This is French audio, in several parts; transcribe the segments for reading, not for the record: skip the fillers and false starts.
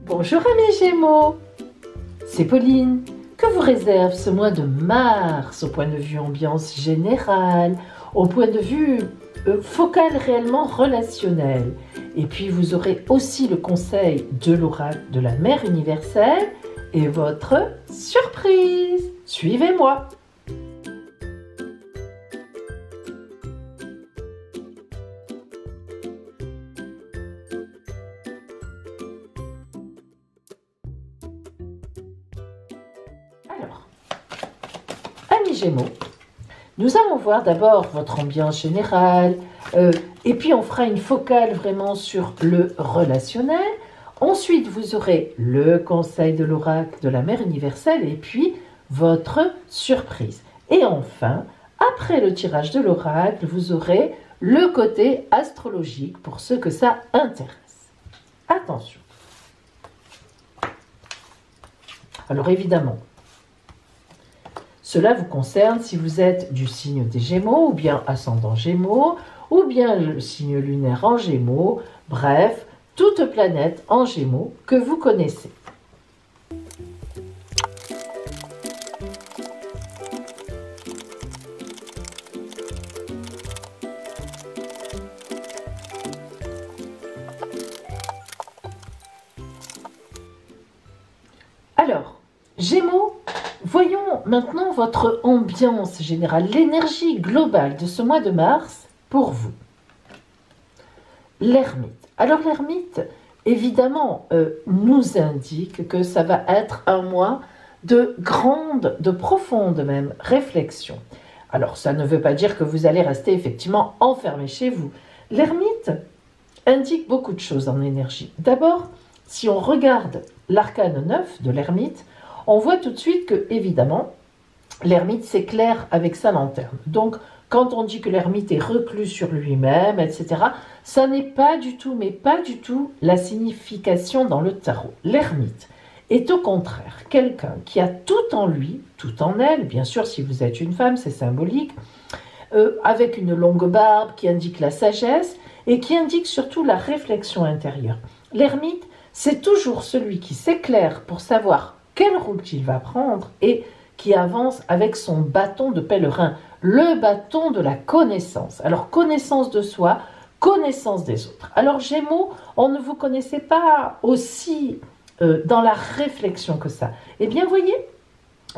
Bonjour amis Gémeaux, c'est Pauline. Que vous réserve ce mois de mars au point de vue ambiance générale, au point de vue focal réellement relationnel? Et puis vous aurez aussi le conseil de l'oracle de la Mère universelle et votre surprise. Suivez-moi. Alors, amis Gémeaux, nous allons voir d'abord votre ambiance générale, et puis on fera une focale vraiment sur le relationnel. Ensuite, vous aurez le conseil de l'oracle de la Mère universelle et puis votre surprise. Et enfin, après le tirage de l'oracle, vous aurez le côté astrologique pour ceux que ça intéresse. Attention. Alors évidemment, cela vous concerne si vous êtes du signe des Gémeaux, ou bien ascendant Gémeaux, ou bien le signe lunaire en Gémeaux, bref, toute planète en Gémeaux que vous connaissez. Alors, Gémeaux, voyons maintenant votre ambiance générale, l'énergie globale de ce mois de mars pour vous. L'ermite. Alors l'ermite, évidemment, nous indique que ça va être un mois de grande, de profonde même réflexion. Alors ça ne veut pas dire que vous allez rester effectivement enfermé chez vous. L'ermite indique beaucoup de choses en énergie. D'abord, si on regarde l'arcane 9 de l'ermite, on voit tout de suite que, évidemment, l'ermite s'éclaire avec sa lanterne. Donc, quand on dit que l'ermite est reclus sur lui-même, etc., ça n'est pas du tout, mais pas du tout, la signification dans le tarot. L'ermite est au contraire quelqu'un qui a tout en lui, tout en elle, bien sûr, si vous êtes une femme, c'est symbolique, avec une longue barbe qui indique la sagesse et qui indique surtout la réflexion intérieure. L'ermite, c'est toujours celui qui s'éclaire pour savoir quelle route il va prendre et qui avance avec son bâton de pèlerin, le bâton de la connaissance. Alors, connaissance de soi, connaissance des autres. Alors, Gémeaux, on ne vous connaissait pas aussi dans la réflexion que ça. Eh bien, voyez,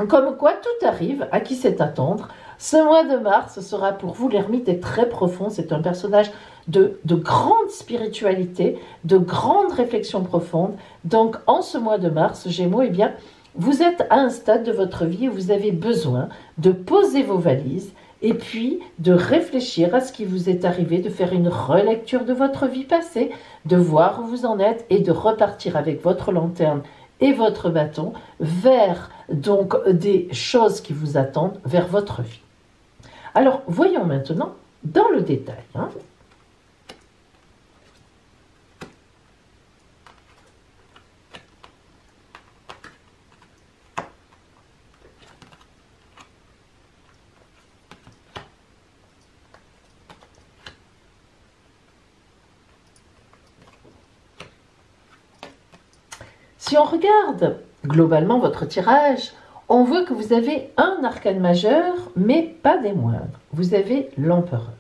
comme quoi tout arrive, à qui sait attendre. Ce mois de mars sera pour vous, l'ermite est très profond, c'est un personnage de grande spiritualité, de grande réflexion profonde. Donc, en ce mois de mars, Gémeaux, eh bien, vous êtes à un stade de votre vie où vous avez besoin de poser vos valises et puis de réfléchir à ce qui vous est arrivé, de faire une relecture de votre vie passée, de voir où vous en êtes et de repartir avec votre lanterne et votre bâton vers donc des choses qui vous attendent, vers votre vie. Alors, voyons maintenant dans le détail. Si on regarde globalement votre tirage, on voit que vous avez un arcane majeur, mais pas des moindres. Vous avez l'empereur.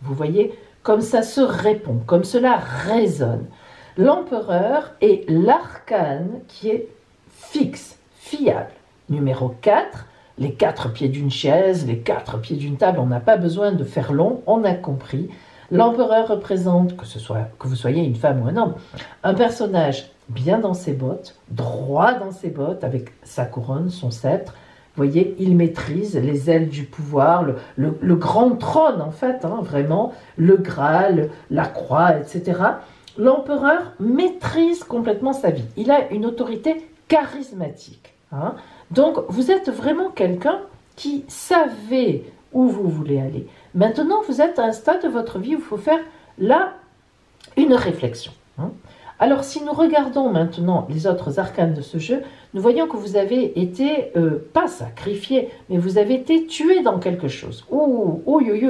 Vous voyez, comme ça se répond, comme cela résonne. L'empereur est l'arcane qui est fixe, fiable. Numéro 4, les 4 pieds d'une chaise, les 4 pieds d'une table, on n'a pas besoin de faire long, on a compris. L'empereur représente, que vous soyez une femme ou un homme, un personnage bien dans ses bottes, droit dans ses bottes, avec sa couronne, son sceptre. Vous voyez, il maîtrise les ailes du pouvoir, le grand trône en fait, vraiment, le Graal, la croix, etc. L'empereur maîtrise complètement sa vie. Il a une autorité charismatique. Donc, vous êtes vraiment quelqu'un qui savait où vous voulez aller. Maintenant, vous êtes à un stade de votre vie où il faut faire là une réflexion. Alors, si nous regardons maintenant les autres arcanes de ce jeu, nous voyons que vous avez été, pas sacrifié, mais vous avez été tué dans quelque chose. Ouh,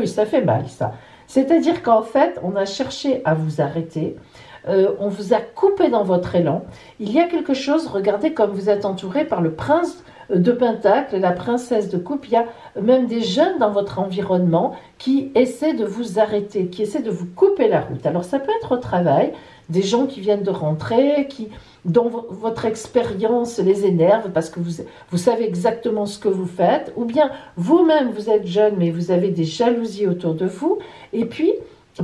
ça fait mal ça. C'est-à-dire qu'en fait, on a cherché à vous arrêter, on vous a coupé dans votre élan. Il y a quelque chose, regardez comme vous êtes entouré par le prince de Pentacle, la princesse de coupe. Il y a même des jeunes dans votre environnement qui essaient de vous arrêter, qui essaient de vous couper la route. Alors ça peut être au travail, des gens qui viennent de rentrer, dont votre expérience les énerve parce que vous savez exactement ce que vous faites, ou bien vous-même vous êtes jeune mais vous avez des jalousies autour de vous, et puis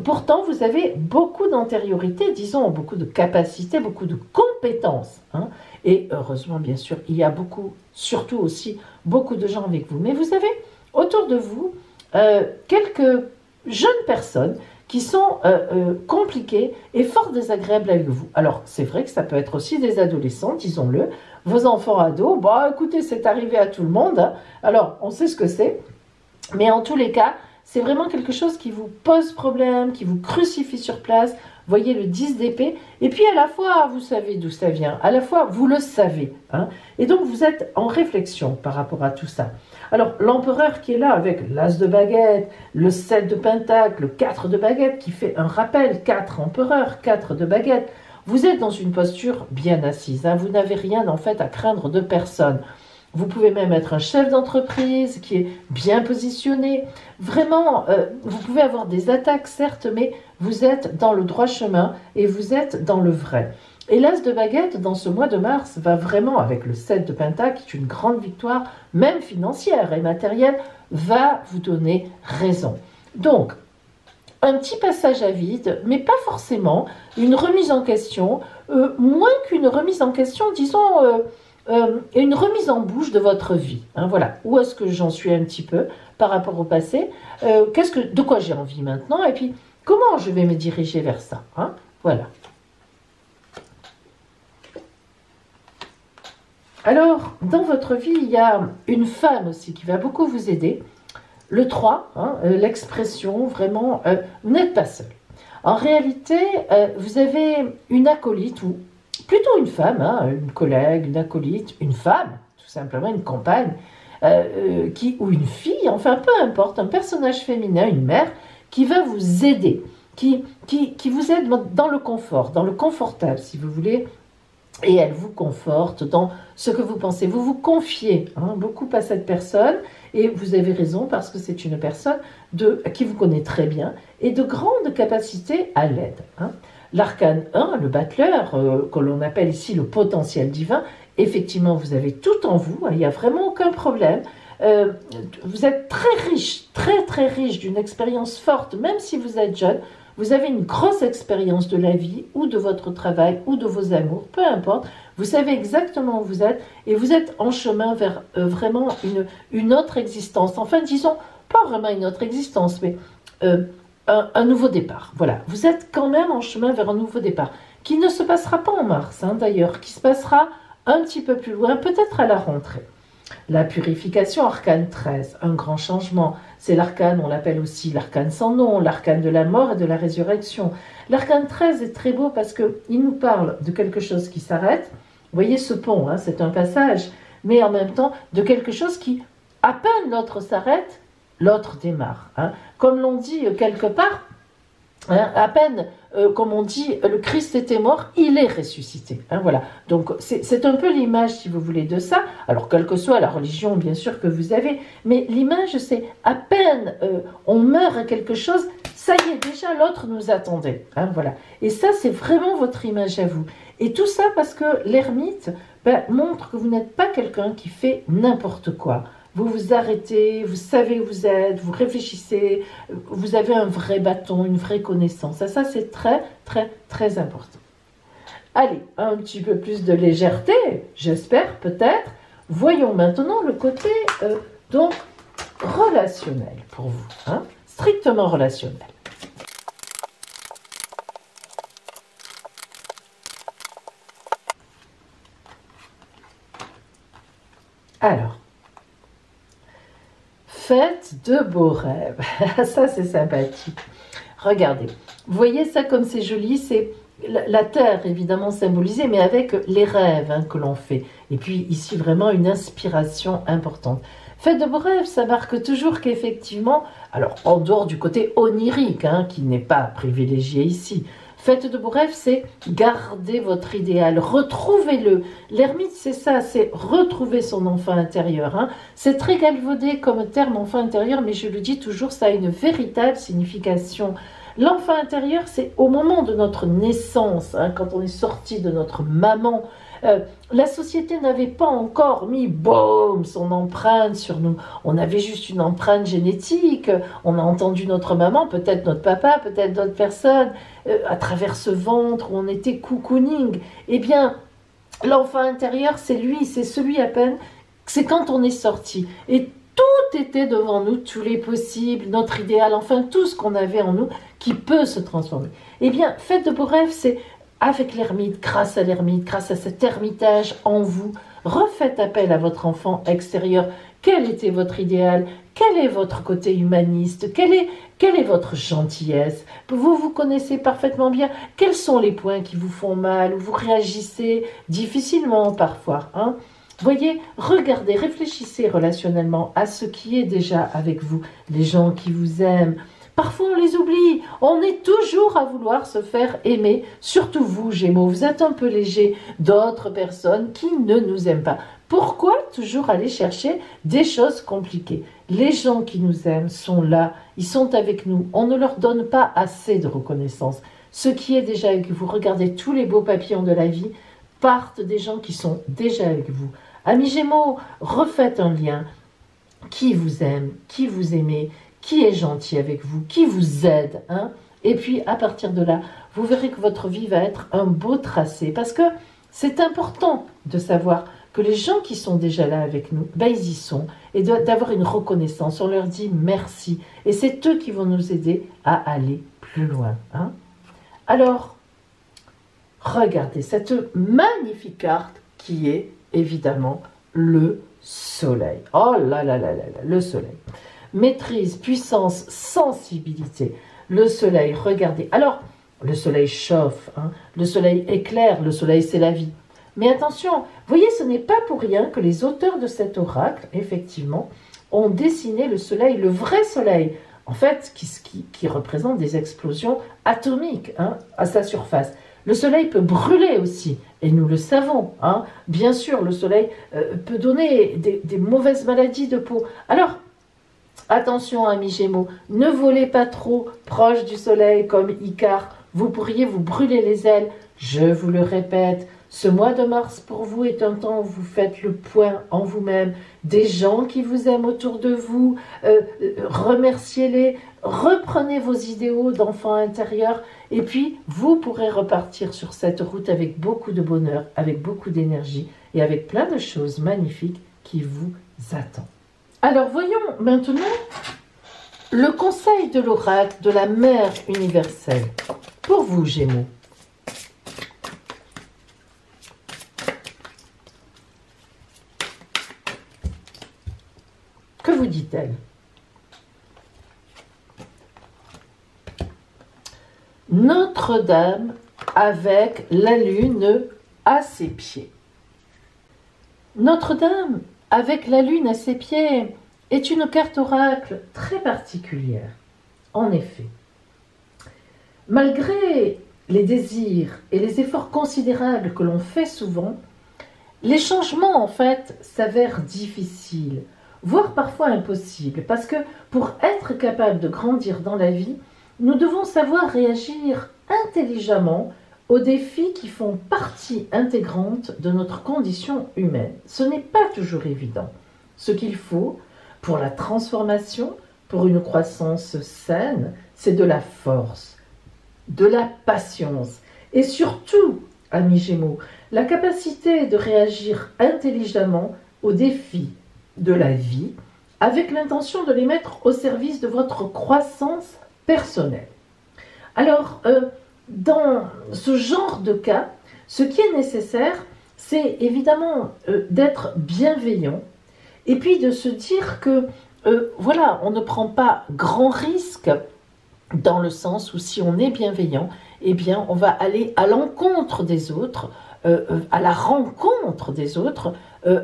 pourtant vous avez beaucoup d'antériorité, disons beaucoup de capacités, beaucoup de compétences, hein. Et heureusement bien sûr il y a surtout aussi beaucoup de gens avec vous, mais vous avez autour de vous quelques jeunes personnes qui sont compliquées et fort désagréables avec vous. Alors, c'est vrai que ça peut être aussi des adolescents, disons-le, vos enfants ados, bah écoutez, c'est arrivé à tout le monde, hein. Alors, on sait ce que c'est, mais en tous les cas, c'est vraiment quelque chose qui vous pose problème, qui vous crucifie sur place. Voyez le 10 d'épée, et puis à la fois, vous savez d'où ça vient, à la fois, vous le savez, hein. Et donc, vous êtes en réflexion par rapport à tout ça. Alors, l'empereur qui est là avec l'as de baguette, le 7 de pentacle, le 4 de baguette, qui fait un rappel, 4 empereurs, 4 de baguette, vous êtes dans une posture bien assise, hein. Vous n'avez rien en fait à craindre de personne. Vous pouvez même être un chef d'entreprise qui est bien positionné. Vraiment, vous pouvez avoir des attaques, certes, mais vous êtes dans le droit chemin et vous êtes dans le vrai. Et l'as de baguette, dans ce mois de mars, va vraiment, avec le 7 de pentacle, qui est une grande victoire, même financière et matérielle, va vous donner raison. Donc, un petit passage à vide, mais pas forcément une remise en question, moins qu'une remise en question, disons, une remise en bouche de votre vie. Hein, voilà, où est-ce que j'en suis un petit peu par rapport au passé, de quoi j'ai envie maintenant, et puis comment je vais me diriger vers ça. Hein, voilà. Alors, dans votre vie, il y a une femme aussi qui va beaucoup vous aider. Le 3, hein, l'expression, vraiment, vous n'êtes pas seul. En réalité, vous avez une acolyte, ou plutôt une femme, hein, une collègue, une acolyte, une femme, tout simplement, une compagne, ou une fille, enfin peu importe, un personnage féminin, une mère, qui va vous aider, qui vous aide dans le confort, dans le confortable, si vous voulez, et elle vous conforte dans ce que vous pensez. Vous vous confiez beaucoup à cette personne, et vous avez raison parce que c'est une personne qui vous connaît très bien et de grandes capacités à l'aide. Hein. L'arcane 1, le battleur, que l'on appelle ici le potentiel divin, effectivement vous avez tout en vous, il n'y a vraiment aucun problème. Vous êtes très riche, très très riche, d'une expérience forte, même si vous êtes jeune. Vous avez une grosse expérience de la vie, ou de votre travail, ou de vos amours, peu importe. Vous savez exactement où vous êtes, et vous êtes en chemin vers vraiment une autre existence. Enfin, disons, pas vraiment une autre existence, mais un nouveau départ. Voilà, vous êtes quand même en chemin vers un nouveau départ, qui ne se passera pas en mars, hein, d'ailleurs, qui se passera un petit peu plus loin, peut-être à la rentrée. La purification, arcane 13, un grand changement. C'est l'arcane, on l'appelle aussi l'arcane sans nom, l'arcane de la mort et de la résurrection. L'arcane 13 est très beau parce qu'il nous parle de quelque chose qui s'arrête. Vous voyez ce pont, hein, c'est un passage, mais en même temps de quelque chose qui, à peine l'autre s'arrête, l'autre démarre. Hein. Comme l'on dit quelque part, hein, à peine, comme on dit, le Christ était mort, il est ressuscité. Hein, voilà. Donc c'est un peu l'image, si vous voulez, de ça. Alors, quelle que soit la religion, bien sûr, que vous avez, mais l'image, c'est à peine on meurt à quelque chose, ça y est, déjà l'autre nous attendait. Hein, voilà. Et ça, c'est vraiment votre image à vous. Et tout ça parce que l'ermite montre que vous n'êtes pas quelqu'un qui fait n'importe quoi. Vous vous arrêtez, vous savez où vous êtes, vous réfléchissez, vous avez un vrai bâton, une vraie connaissance. Ça c'est très, très, très important. Allez, un petit peu plus de légèreté, j'espère, peut-être. Voyons maintenant le côté, donc, relationnel pour vous, hein, strictement relationnel. Alors, faites de beaux rêves. Ça, c'est sympathique. Regardez. Vous voyez ça comme c'est joli. C'est la terre, évidemment, symbolisée, mais avec les rêves que l'on fait. Et puis, ici, vraiment, une inspiration importante. Faites de beaux rêves, ça marque toujours qu'effectivement, alors, en dehors du côté onirique, qui n'est pas privilégié ici, Faites de beaux rêves, c'est garder votre idéal, retrouvez-le. L'ermite, c'est ça, c'est retrouver son enfant intérieur. Hein. C'est très galvaudé comme terme enfant intérieur, mais je le dis toujours, ça a une véritable signification. L'enfant intérieur, c'est au moment de notre naissance, hein, quand on est sorti de notre maman. La société n'avait pas encore mis, boum, son empreinte sur nous. On avait juste une empreinte génétique. On a entendu notre maman, peut-être notre papa, peut-être d'autres personnes, à travers ce ventre où on était cocooning. Eh bien, l'enfant intérieur, c'est lui, c'est celui à peine, c'est quand on est sorti. Et tout était devant nous, tous les possibles, notre idéal, enfin tout ce qu'on avait en nous qui peut se transformer. Eh bien, faites de beaux rêves, c'est avec l'ermite, grâce à cet ermitage en vous, refaites appel à votre enfant extérieur. Quel était votre idéal? Quel est votre côté humaniste? Quelle est votre gentillesse? Vous vous connaissez parfaitement bien. Quels sont les points qui vous font mal, où vous réagissez difficilement parfois, hein? Voyez, regardez, réfléchissez relationnellement à ce qui est déjà avec vous, les gens qui vous aiment. Parfois on les oublie, on est toujours à vouloir se faire aimer, surtout vous Gémeaux, vous êtes un peu léger d'autres personnes qui ne nous aiment pas. Pourquoi toujours aller chercher des choses compliquées? Les gens qui nous aiment sont là, ils sont avec nous, on ne leur donne pas assez de reconnaissance. Ce qui est déjà avec vous, regardez tous les beaux papillons de la vie, partent des gens qui sont déjà avec vous. Amis Gémeaux, refaites un lien. Qui vous aime, qui vous aimez, qui est gentil avec vous, qui vous aide, hein? Et puis à partir de là, vous verrez que votre vie va être un beau tracé, parce que c'est important de savoir que les gens qui sont déjà là avec nous, ben ils y sont, et d'avoir une reconnaissance, on leur dit merci, et c'est eux qui vont nous aider à aller plus loin, hein? Alors, regardez cette magnifique carte qui est évidemment le soleil. Oh là là là là là, le soleil. Maîtrise, puissance, sensibilité. Le soleil, regardez. Alors, le soleil chauffe, hein, le soleil éclaire, le soleil c'est la vie. Mais attention, vous voyez, ce n'est pas pour rien que les auteurs de cet oracle, effectivement, ont dessiné le soleil, le vrai soleil, en fait, qui représente des explosions atomiques, hein, à sa surface. Le soleil peut brûler aussi, et nous le savons. Hein. Bien sûr, le soleil peut donner des mauvaises maladies de peau. Alors, attention, amis Gémeaux, ne volez pas trop proche du soleil comme Icare. Vous pourriez vous brûler les ailes. Je vous le répète, ce mois de mars pour vous est un temps où vous faites le point en vous-même, des gens qui vous aiment autour de vous, remerciez-les, reprenez vos idéaux d'enfant intérieur et puis vous pourrez repartir sur cette route avec beaucoup de bonheur, avec beaucoup d'énergie et avec plein de choses magnifiques qui vous attendent. Alors voyons maintenant le conseil de l'oracle de la Mère universelle pour vous Gémeaux. Que vous dit-elle? Notre-Dame avec la lune à ses pieds. Notre-Dame avec la lune à ses pieds est une carte oracle très particulière. En effet, malgré les désirs et les efforts considérables que l'on fait souvent, les changements en fait s'avèrent difficiles, voire parfois impossibles, parce que pour être capable de grandir dans la vie, nous devons savoir réagir intelligemment aux défis qui font partie intégrante de notre condition humaine. Ce n'est pas toujours évident. Ce qu'il faut pour la transformation, pour une croissance saine, c'est de la force, de la patience et surtout, amis Gémeaux, la capacité de réagir intelligemment aux défis de la vie avec l'intention de les mettre au service de votre croissance personnelle. Alors, dans ce genre de cas, ce qui est nécessaire, c'est évidemment d'être bienveillant et puis de se dire que, voilà, on ne prend pas grand risque dans le sens où si on est bienveillant, eh bien, on va aller à l'encontre des autres, à la rencontre des autres,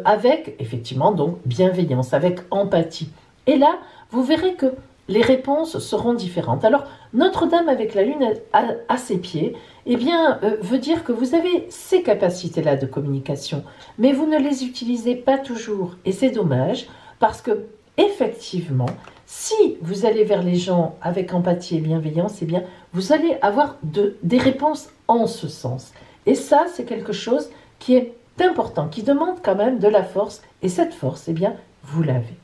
avec, effectivement, donc, bienveillance, avec empathie. Et là, vous verrez que les réponses seront différentes. Alors, Notre-Dame avec la Lune à ses pieds, eh bien, veut dire que vous avez ces capacités-là de communication, mais vous ne les utilisez pas toujours. Et c'est dommage, parce que, effectivement, si vous allez vers les gens avec empathie et bienveillance, eh bien, vous allez avoir des réponses en ce sens. Et ça, c'est quelque chose qui est important, qui demande quand même de la force. Et cette force, eh bien, vous l'avez.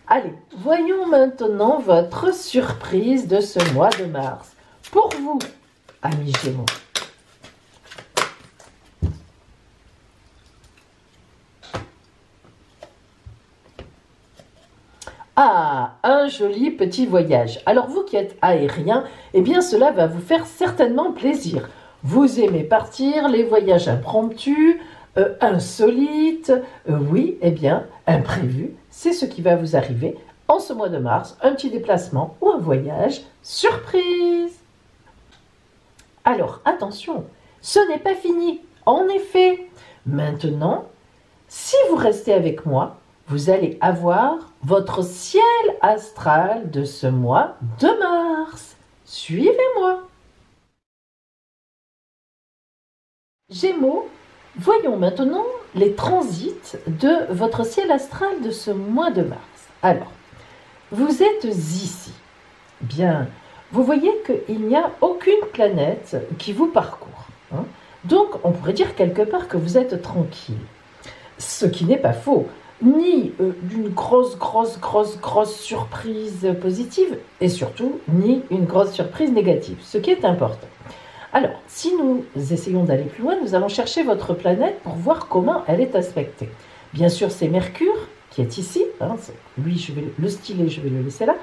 Allez, voyons maintenant votre surprise de ce mois de mars. Pour vous, amis Gémeaux. Ah, un joli petit voyage. Alors vous qui êtes aérien, eh bien cela va vous faire certainement plaisir. Vous aimez partir, les voyages impromptus, insolites, oui, eh bien, imprévus, c'est ce qui va vous arriver en ce mois de mars, un petit déplacement ou un voyage surprise. Alors, attention, ce n'est pas fini. En effet, maintenant, si vous restez avec moi, vous allez avoir votre ciel astral de ce mois de mars. Suivez-moi. Gémeaux, voyons maintenant les transits de votre ciel astral de ce mois de mars. Alors, vous êtes ici. Bien, vous voyez qu'il n'y a aucune planète qui vous parcourt. Hein. Donc, on pourrait dire quelque part que vous êtes tranquille. Ce qui n'est pas faux, ni d'une grosse surprise positive, et surtout, ni une grosse surprise négative, ce qui est important. Alors, si nous essayons d'aller plus loin, nous allons chercher votre planète pour voir comment elle est aspectée. Bien sûr, c'est Mercure qui est ici. Hein, lui, le stylet, je vais le laisser là.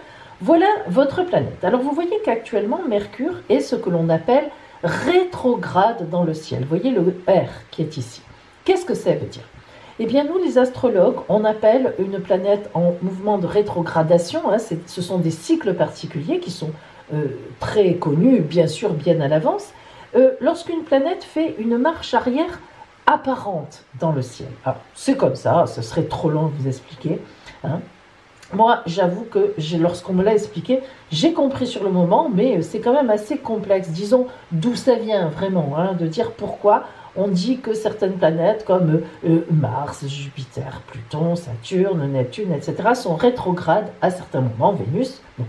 Voilà votre planète. Alors, vous voyez qu'actuellement, Mercure est ce que l'on appelle rétrograde dans le ciel. Vous voyez le R qui est ici. Qu'est-ce que ça veut dire? Eh bien, nous, les astrologues, on appelle une planète en mouvement de rétrogradation. Hein, ce sont des cycles particuliers qui sont très connus, bien sûr, bien à l'avance. Lorsqu'une planète fait une marche arrière apparente dans le ciel. Alors, c'est comme ça, ce serait trop long de vous expliquer. Hein. Moi, j'avoue que lorsqu'on me l'a expliqué, j'ai compris sur le moment, mais c'est quand même assez complexe. Disons d'où ça vient vraiment, hein, de dire pourquoi on dit que certaines planètes comme Mars, Jupiter, Pluton, Saturne, Neptune, etc. sont rétrogrades à certains moments, Vénus. Bon.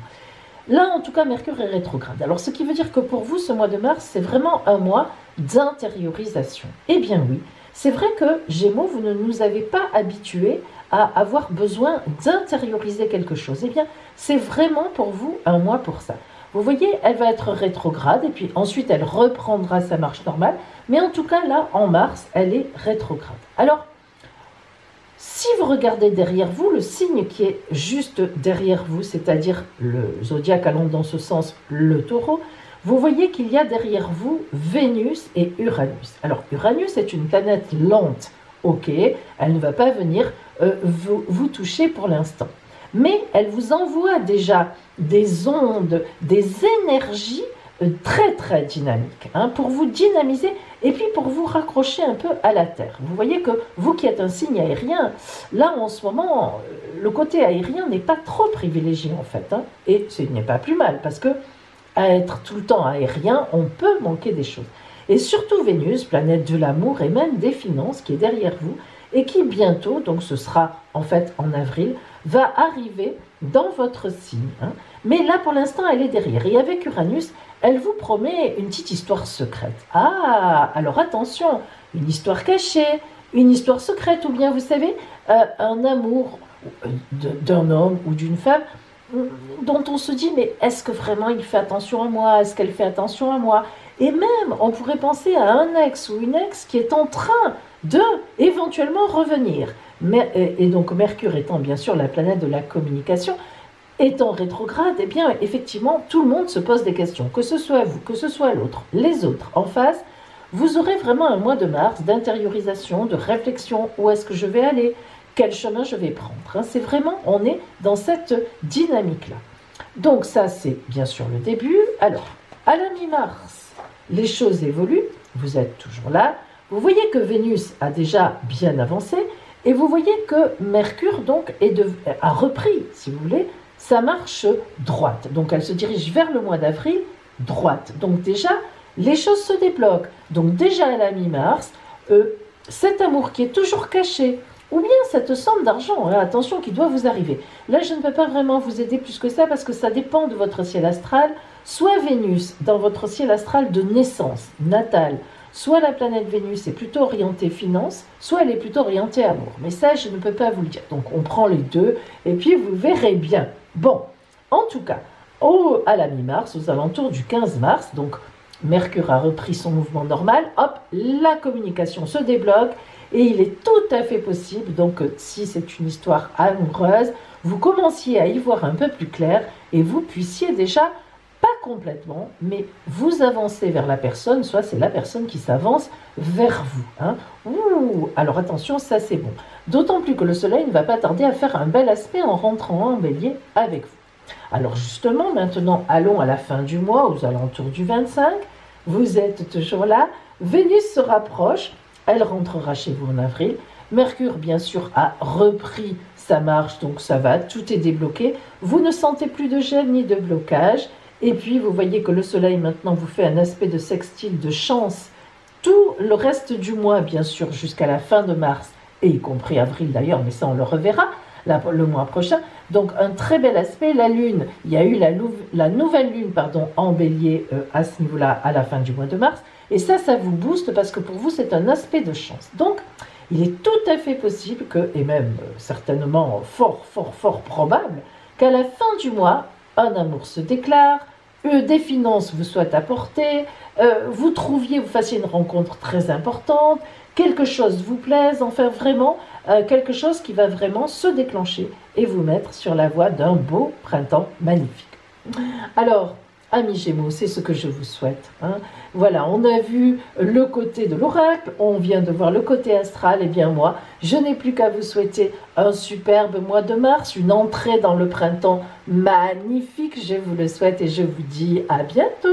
Là, en tout cas, Mercure est rétrograde. Alors, ce qui veut dire que pour vous, ce mois de mars, c'est vraiment un mois d'intériorisation. Eh bien oui, c'est vrai que Gémeaux, vous ne nous avez pas habitués à avoir besoin d'intérioriser quelque chose. Eh bien, c'est vraiment pour vous un mois pour ça. Vous voyez, elle va être rétrograde et puis ensuite, elle reprendra sa marche normale. Mais en tout cas, là, en mars, elle est rétrograde. Alors, si vous regardez derrière vous, le signe qui est juste derrière vous, c'est-à-dire le zodiaque allant dans ce sens, le taureau, vous voyez qu'il y a derrière vous Vénus et Uranus. Alors, Uranus est une planète lente, ok, elle ne va pas venir vous toucher pour l'instant. Mais elle vous envoie déjà des ondes, des énergies très dynamiques, hein, pour vous dynamiser et puis pour vous raccrocher un peu à la Terre. Vous voyez que vous qui êtes un signe aérien, là en ce moment, le côté aérien n'est pas trop privilégié en fait, hein, et ce n'est pas plus mal parce que à être tout le temps aérien, on peut manquer des choses. Et surtout Vénus, planète de l'amour et même des finances qui est derrière vous et qui bientôt, donc ce sera en fait en avril, va arriver dans votre signe. Hein. Mais là pour l'instant elle est derrière et avec Uranus, elle vous promet une petite histoire secrète. Ah, alors attention, une histoire cachée, une histoire secrète, ou bien, vous savez, un amour d'un homme ou d'une femme dont on se dit, mais est-ce que vraiment il fait attention à moi? Est-ce qu'elle fait attention à moi? Et même, on pourrait penser à un ex ou une ex qui est en train de éventuellement revenir. Et donc Mercure étant bien sûr la planète de la communication, étant rétrograde, eh bien, effectivement, tout le monde se pose des questions. Que ce soit vous, que ce soit l'autre, les autres en face, vous aurez vraiment un mois de mars d'intériorisation, de réflexion. Où est-ce que je vais aller? Quel chemin je vais prendre? Hein, c'est vraiment, on est dans cette dynamique-là. Donc ça, c'est bien sûr le début. Alors, à la mi-mars, les choses évoluent. Vous êtes toujours là. Vous voyez que Vénus a déjà bien avancé. Et vous voyez que Mercure, donc, a repris, si vous voulez, sa marche droite. Donc elle se dirige vers le mois d'avril, droite. Donc déjà, les choses se débloquent. Donc déjà à la mi-mars, cet amour qui est toujours caché, ou bien cette somme d'argent, hein, attention, qui doit vous arriver. Là, je ne peux pas vraiment vous aider plus que ça parce que ça dépend de votre ciel astral. Soit Vénus, dans votre ciel astral de naissance, natale, soit la planète Vénus est plutôt orientée finance, soit elle est plutôt orientée amour. Mais ça, je ne peux pas vous le dire. Donc, on prend les deux et puis vous verrez bien. Bon, en tout cas, à la mi-mars, aux alentours du 15 mars, donc Mercure a repris son mouvement normal, hop, la communication se débloque et il est tout à fait possible, donc si c'est une histoire amoureuse, vous commenciez à y voir un peu plus clair et vous puissiez déjà, pas complètement, mais vous avancer vers la personne, soit c'est la personne qui s'avance vers vous. Hein. Ouh, alors attention, ça c'est bon. D'autant plus que le soleil ne va pas tarder à faire un bel aspect en rentrant en bélier avec vous. Alors justement, maintenant, allons à la fin du mois, aux alentours du 25. Vous êtes toujours là. Vénus se rapproche. Elle rentrera chez vous en avril. Mercure, bien sûr, a repris sa marche, donc ça va, tout est débloqué. Vous ne sentez plus de gêne ni de blocage. Et puis, vous voyez que le soleil, maintenant, vous fait un aspect de sextile de chance. Tout le reste du mois, bien sûr, jusqu'à la fin de mars, et y compris avril d'ailleurs, mais ça, on le reverra le mois prochain. Donc un très bel aspect, la lune, il y a eu la nouvelle lune en bélier à ce niveau-là à la fin du mois de mars, et ça vous booste parce que pour vous c'est un aspect de chance. Donc il est tout à fait possible que, et même certainement fort probable, qu'à la fin du mois, un amour se déclare, des finances vous soient apportées, vous fassiez une rencontre très importante, quelque chose vous plaise, enfin vraiment quelque chose qui va vraiment se déclencher et vous mettre sur la voie d'un beau printemps magnifique. Alors, amis Gémeaux, c'est ce que je vous souhaite. Hein. Voilà, on a vu le côté de l'oracle, on vient de voir le côté astral, et bien moi, je n'ai plus qu'à vous souhaiter un superbe mois de mars, une entrée dans le printemps magnifique, je vous le souhaite et je vous dis à bientôt.